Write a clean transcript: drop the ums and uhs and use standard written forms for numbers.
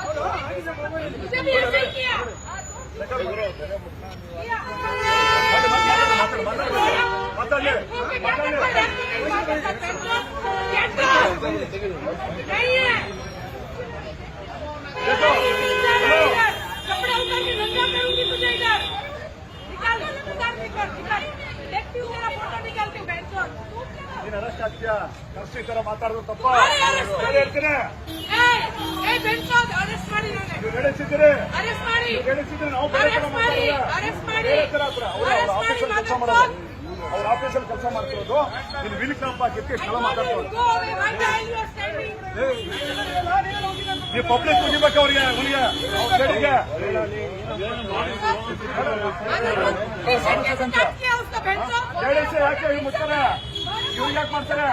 मुझे भी ऐसे ही किया। नहीं है कपड़ा उतार के नंगा करूंगी तुझे इधर निकाल उतार निकाल देखती हूँ मेरा फोटो निकाल के बहन चोद ನೀನು ಅರೆಸ್ಟ್ ಆಗ್ತೀಯಾ ಕರ್ಸಿ ತರ ಮಾತಾಡೋದು ತಪ್ಪ ಹೇಳ್ತೀನಿ ಬಹನ್ ಚೋದ್ ಅರೆಸ್ಟ್ ಮಾಡಿ ನಡೆಸಿದ್ರೆ ಅರೆಸ್ಟ್ ಮಾಡಿ ನಾವು ಅರೆಸ್ಟ್ ಮಾಡಿ ಅರೆಸ್ಟ್ ಮಾಡಿ ಕೆಲಸ ಮಾಡೋದು ಅವ್ರ ಆಫೀಸಲ್ಲಿ ಕೆಲಸ ಮಾಡ್ತಿರೋದು ನೀನು ವಿಲ್ ಕ್ಯಾಂಪ್ ಹಾಕಿಕ್ಕೆ ಕೆಲ ಮಾತಾಡ್ತಾರೆ ನೀವು ಪಬ್ಲಿಕ್ ಮುಗಿಬೇಕು ಅವ್ರಿಗೆ ಅವನಿಗೆ ಯಾಕೆ ಮುಚ್ತಾರೆ ಇವ್ರಿಗೆ ಯಾಕೆ ಮಾಡ್ತಾರೆ